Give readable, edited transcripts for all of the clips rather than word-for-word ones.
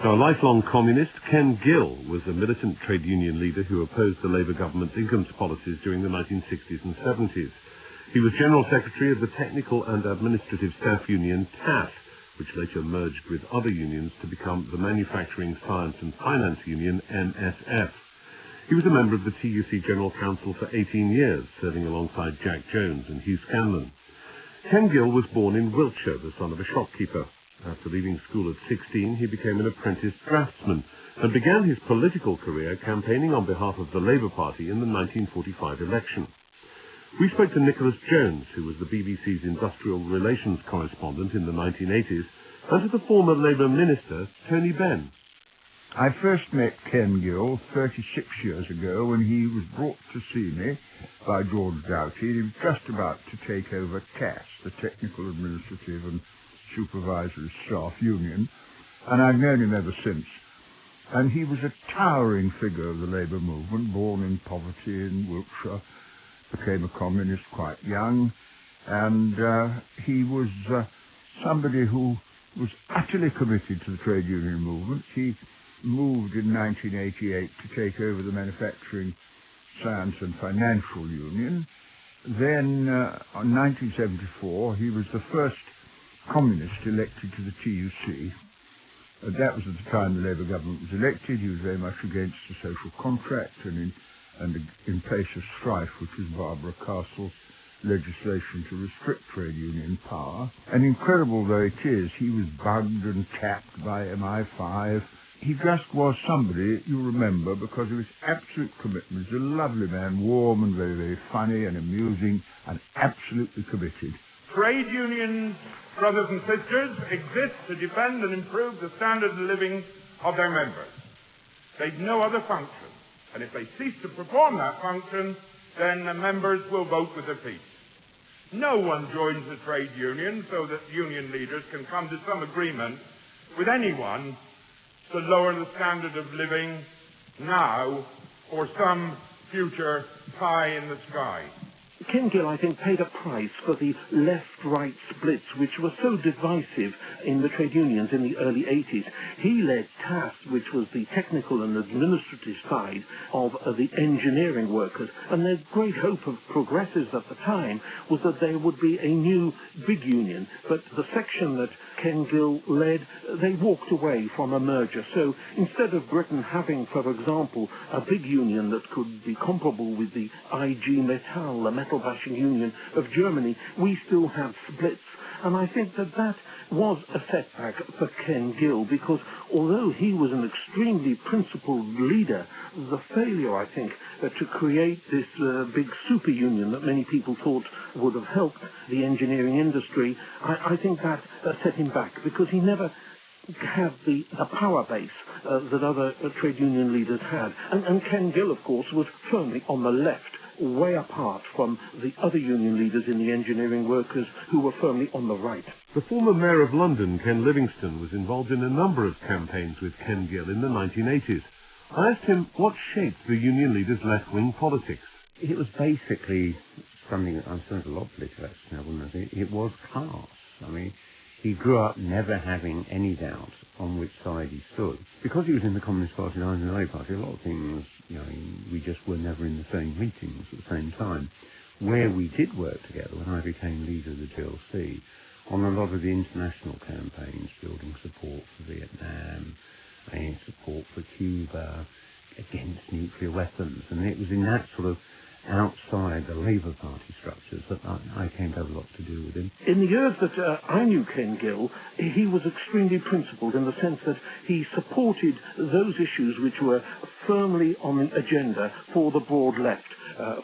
Now, a lifelong communist, Ken Gill was a militant trade union leader who opposed the Labour government's incomes policies during the 1960s and 70s. He was General Secretary of the Technical and Administrative Staff Union, TAF, which later merged with other unions to become the Manufacturing, Science and Finance Union, MSF. He was a member of the TUC General Council for 18 years, serving alongside Jack Jones and Hugh Scanlon. Ken Gill was born in Wiltshire, the son of a shopkeeper. After leaving school at 16, he became an apprentice draftsman and began his political career campaigning on behalf of the Labour Party in the 1945 election. We spoke to Nicholas Jones, who was the BBC's industrial relations correspondent in the 1980s, and to the former Labour minister, Tony Benn. I first met Ken Gill 36 years ago when he was brought to see me by George Doughty. He was just about to take over TAS, the Technical Administrative and Supervisory Staff Union, and I've known him ever since. And he was a towering figure of the Labour movement, born in poverty in Wiltshire, became a communist quite young, and he was somebody who was utterly committed to the trade union movement. He moved in 1988 to take over the Manufacturing, Science and Financial Union. Then, in 1974, he was the first communist elected to the TUC. That was at the time the Labour government was elected. He was very much against the social contract and in place of strife, which was Barbara Castle's legislation to restrict trade union power. And incredible though it is, he was bugged and tapped by MI5. He just was somebody you remember because of his absolute commitment. He's a lovely man, warm and very, very funny and amusing and absolutely committed. Trade unions, brothers and sisters, exist to defend and improve the standard of living of their members. They've no other function. And if they cease to perform that function, then the members will vote with their feet. No one joins a trade union so that union leaders can come to some agreement with anyone to lower the standard of living now or some future pie in the sky. Ken Gill, I think, paid a price for the left-right splits, which were so divisive in the trade unions in the early 80s. He led TAS, which was the technical and administrative side of the engineering workers, and their great hope of progressives at the time was that there would be a new big union. But the section that Ken Gill led, they walked away from a merger. So instead of Britain having, for example, a big union that could be comparable with the IG Metall, the metal bashing union of Germany, we still have splits. And I think that that was a setback for Ken Gill, because although he was an extremely principled leader, the failure, I think, to create this big super union that many people thought would have helped the engineering industry, I think that set him back, because he never had the power base that other trade union leaders had. And Ken Gill, of course, was firmly on the left, way apart from the other union leaders in the engineering workers who were firmly on the right. The former Mayor of London, Ken Livingstone, was involved in a number of campaigns with Ken Gill in the 1980s. I asked him what shaped the union leaders' left-wing politics. It was basically something that I've spent a lot of political action now, wouldn't I think? It was class. I mean, he grew up never having any doubt on which side he stood. Because he was in the Communist Party and I was in the Labour Party, a lot of things, we just were never in the same meetings at the same time. Where we did work together, when I became leader of the GLC, on a lot of the international campaigns, building support for Vietnam, and support for Cuba, against nuclear weapons, and it was in that sort of outside the Labour Party structures that I came to have a lot to do with him. In the years that I knew Ken Gill, he was extremely principled in the sense that he supported those issues which were firmly on the agenda for the broad left.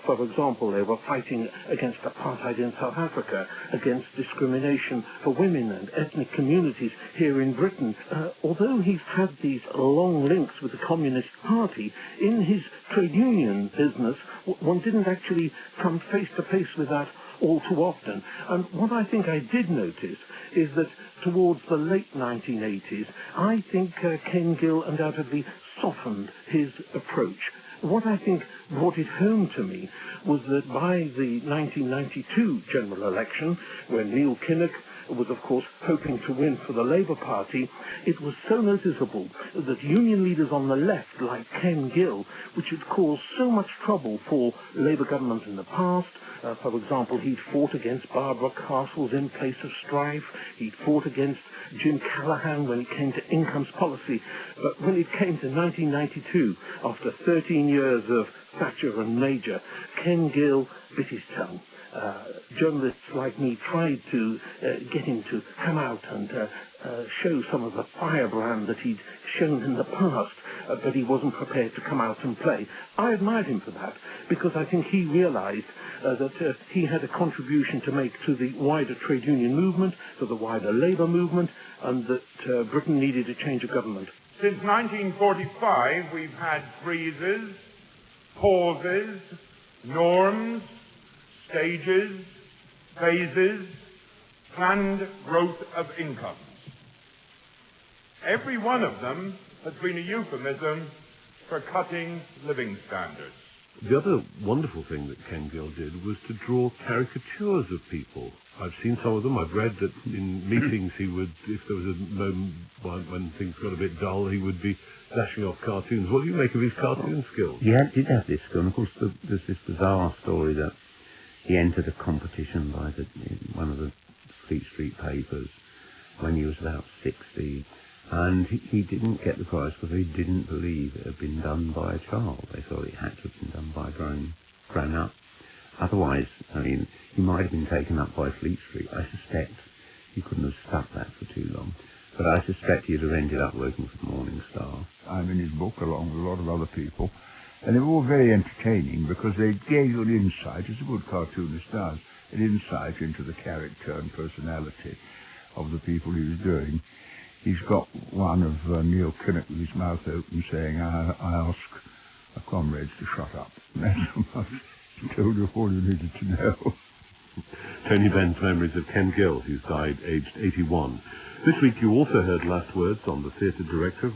For example, they were fighting against apartheid in South Africa, against discrimination for women and ethnic communities here in Britain. Although he's had these long links with the Communist Party, in his trade union business, one didn't actually come face to face with that all too often. And what I think I did notice is that towards the late 1980s, I think Ken Gill undoubtedly softened his approach. What I think brought it home to me was that by the 1992 general election, when Neil Kinnock was, of course, hoping to win for the Labour Party, it was so noticeable that union leaders on the left, like Ken Gill, which had caused so much trouble for Labour governments in the past. For example, he'd fought against Barbara Castle's In Place of Strife. He'd fought against Jim Callaghan when it came to incomes policy. But when it came to 1992, after 13 years of Thatcher and Major, Ken Gill bit his tongue. Journalists like me tried to get him to come out and show some of the firebrand that he'd shown in the past, but he wasn't prepared to come out and play. I admired him for that, because I think he realized that he had a contribution to make to the wider trade union movement, to the wider labour movement, and that Britain needed a change of government. Since 1945, we've had freezes, pauses, norms, stages, phases, planned growth of incomes. Every one of them has been a euphemism for cutting living standards. The other wonderful thing that Ken Gill did was to draw caricatures of people. I've seen some of them. I've read that in meetings he would, if there was a moment when things got a bit dull, he would be dashing off cartoons. What do you make of his cartoon skills? He did have this skill, and of course there's this bizarre story that he entered a competition by one of the Fleet Street papers when he was about 60, and he didn't get the prize because he didn't believe it had been done by a child. They thought it had to have been done by a grown-up. Otherwise, I mean, he might have been taken up by Fleet Street. I suspect he couldn't have stuck that for too long. But I suspect he'd have ended up working for the Morning Star. I'm in his book along with a lot of other people, and they were all very entertaining because they gave you an insight, as a good cartoonist does, an insight into the character and personality of the people he was doing. He's got one of Neil Kinnock with his mouth open saying, I ask our comrades to shut up. And that's about it. He told you all you needed to know. Tony Benn's memories of Ken Gill, who's died aged 81. This week you also heard last words on the theatre director